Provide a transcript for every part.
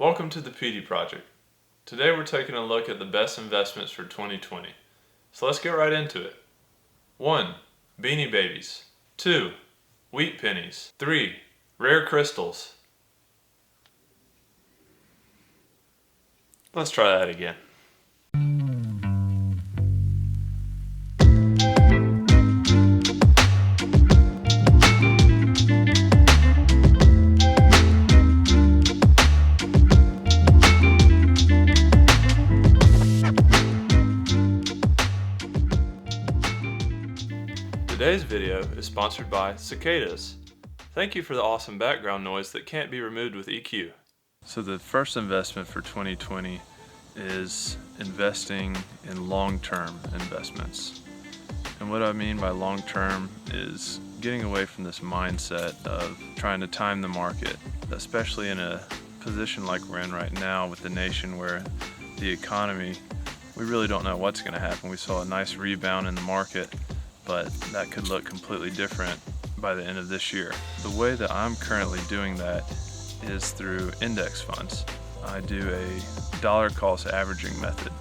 Welcome to the Pennies Project. Today we're taking a look at the best investments for 2020. So let's get right into it. 1. Beanie Babies. 2. Wheat pennies. 3. Rare crystals. Let's try that again. Today's video is sponsored by cicadas. Thank you for the awesome background noise that can't be removed with EQ. So the first investment for 2020 is investing in long-term investments. And what I mean by long-term is getting away from this mindset of trying to time the market, especially in a position like we're in right now with the nation where the economy, we really don't know what's going to happen. We saw a nice rebound in the market, but that could look completely different by the end of this year. The way that I'm currently doing that is through index funds. I do a dollar cost averaging method,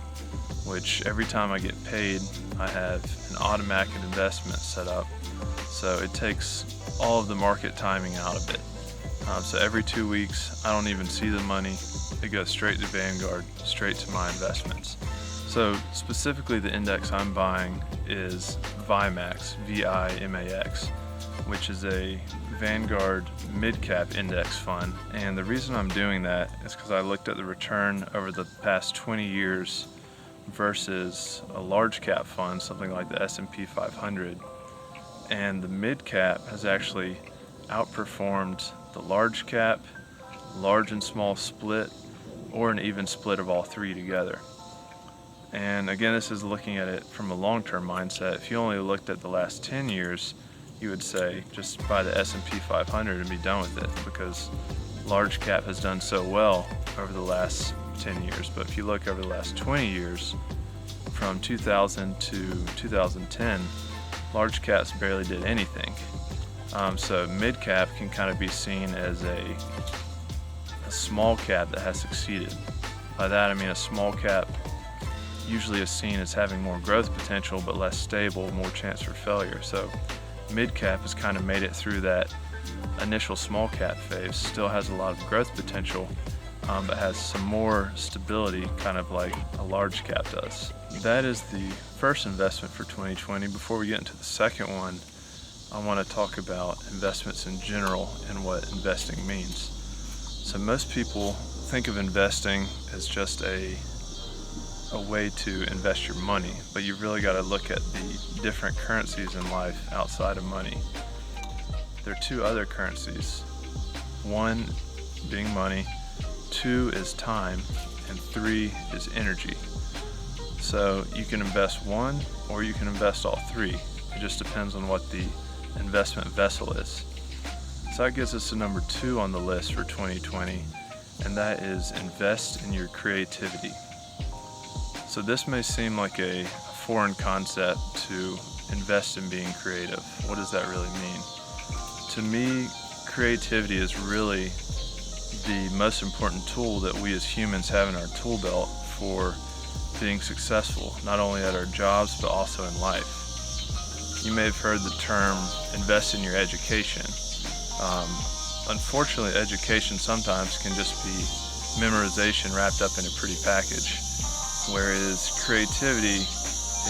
which every time I get paid, I have an automatic investment set up. So it takes all of the market timing out of it. So every 2 weeks, I don't even see the money. It goes straight to Vanguard, straight to my investments. So specifically the index I'm buying is VIMAX, V-I-M-A-X, which is a Vanguard mid-cap index fund. And the reason I'm doing that is because I looked at the return over the past 20 years versus a large cap fund, something like the S&P 500. And the mid-cap has actually outperformed the large cap, large and small split, or an even split of all three together. And again, this is looking at it from a long-term mindset. If you only looked at the last 10 years, you would say just buy the S&P 500 and be done with it, because large cap has done so well over the last 10 years. But if you look over the last 20 years, from 2000 to 2010, large caps barely did anything. So mid cap can kind of be seen as a small cap that has succeeded. By that I mean a small cap usually is seen as having more growth potential but less stable, more chance for failure. So mid cap has kind of made it through that initial small cap phase, still has a lot of growth potential, but has some more stability, kind of like a large cap does. That is the first investment for 2020. Before we get into the second one, I want to talk about investments in general and what investing means. So most people think of investing as just a way to invest your money, but you've really got to look at the different currencies in life outside of money. There are two other currencies. One being money, 2 is time, and 3 is energy. So you can invest one or you can invest all three. It just depends on what the investment vessel is. So that gets us to number 2 on the list for 2020, and that is invest in your creativity. So this may seem like a foreign concept to invest in being creative. What does that really mean? To me, creativity is really the most important tool that we as humans have in our tool belt for being successful, not only at our jobs, but also in life. You may have heard the term invest in your education. Unfortunately, education sometimes can just be memorization wrapped up in a pretty package, whereas creativity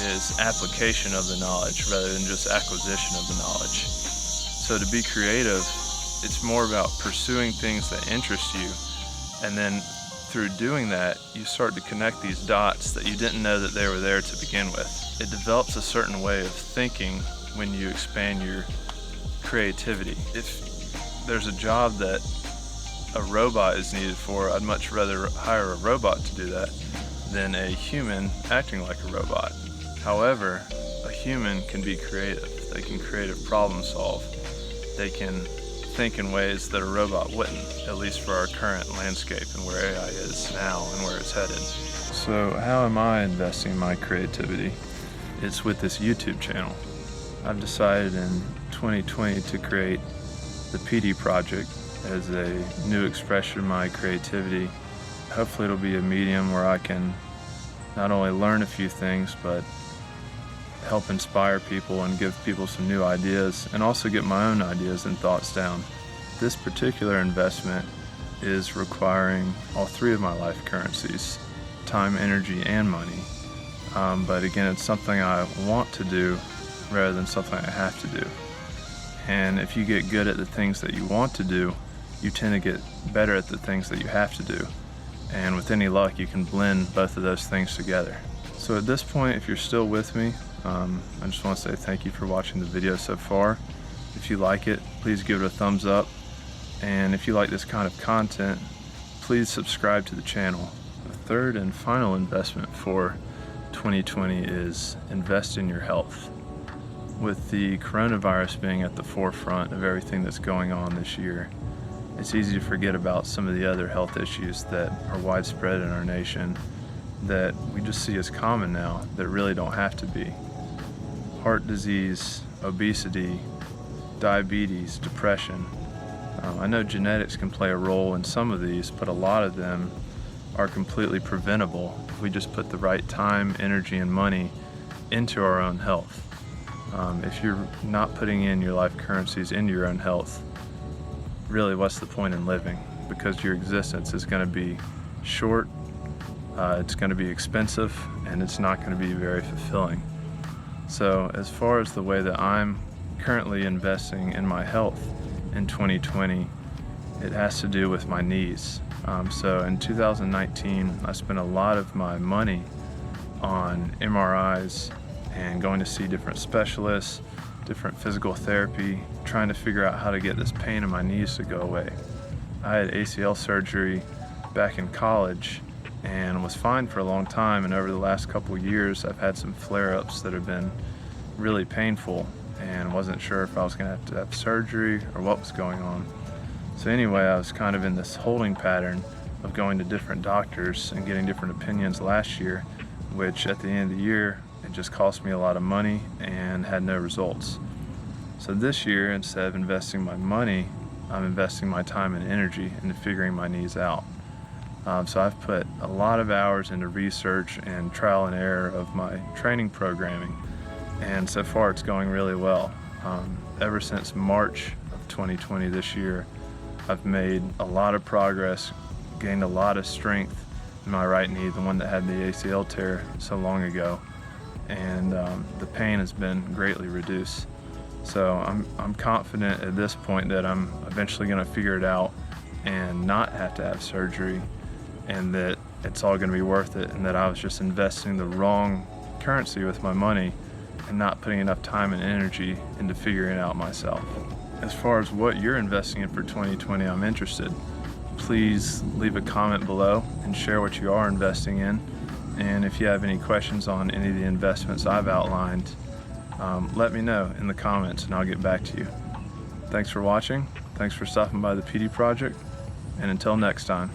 is application of the knowledge rather than just acquisition of the knowledge. So to be creative, it's more about pursuing things that interest you, and then through doing that, you start to connect these dots that you didn't know that they were there to begin with. It develops a certain way of thinking when you expand your creativity. If there's a job that a robot is needed for, I'd much rather hire a robot to do that than a human acting like a robot. However, a human can be creative. They can creative problem solve. They can think in ways that a robot wouldn't, at least for our current landscape and where AI is now and where it's headed. So how am I investing my creativity? It's with this YouTube channel. I've decided in 2020 to create the Pennies Project as a new expression of my creativity hopefully it'll be a medium where I can not only learn a few things, but help inspire people and give people some new ideas, and also get my own ideas and thoughts down. This particular investment is requiring all three of my life currencies: time, energy, and money. But again, it's something I want to do rather than something I have to do. And if you get good at the things that you want to do, you tend to get better at the things that you have to do. And with any luck, you can blend both of those things together. So at this point, if you're still with me, I just want to say thank you for watching the video so far. If you like it, please give it a thumbs up. And if you like this kind of content, please subscribe to the channel. The third and final investment for 2020 is invest in your health. With the coronavirus being at the forefront of everything that's going on this year, it's easy to forget about some of the other health issues that are widespread in our nation that we just see as common now that really don't have to be. Heart disease, obesity, diabetes, depression. I know genetics can play a role in some of these, but a lot of them are completely preventable if we just put the right time, energy, and money into our own health. If you're not putting in your life currencies into your own health, really what's the point in living? Because your existence is going to be short, it's going to be expensive, and it's not going to be very fulfilling. So as far as the way that I'm currently investing in my health in 2020, it has to do with my knees. So in 2019, I spent a lot of my money on MRIs and going to see different specialists, different physical therapy, trying to figure out how to get this pain in my knees to go away. I had ACL surgery back in college and was fine for a long time, and over the last couple years I've had some flare-ups that have been really painful and wasn't sure if I was going to have surgery or what was going on. So anyway, I was kind of in this holding pattern of going to different doctors and getting different opinions last year, which at the end of the year it just cost me a lot of money and had no results. So this year, instead of investing my money, I'm investing my time and energy into figuring my knees out. So I've put a lot of hours into research and trial and error of my training programming, and so far it's going really well. Ever since March of 2020 this year, I've made a lot of progress, gained a lot of strength in my right knee, the one that had the ACL tear so long ago, and the pain has been greatly reduced. So I'm confident at this point that I'm eventually going to figure it out and not have to have surgery, and that it's all going to be worth it, and that I was just investing the wrong currency with my money and not putting enough time and energy into figuring it out myself. As far as what you're investing in for 2020, I'm interested. Please leave a comment below and share what you are investing in. And if you have any questions on any of the investments I've outlined, let me know in the comments and I'll get back to you. Thanks for watching. Thanks for stopping by the PD Project. And until next time.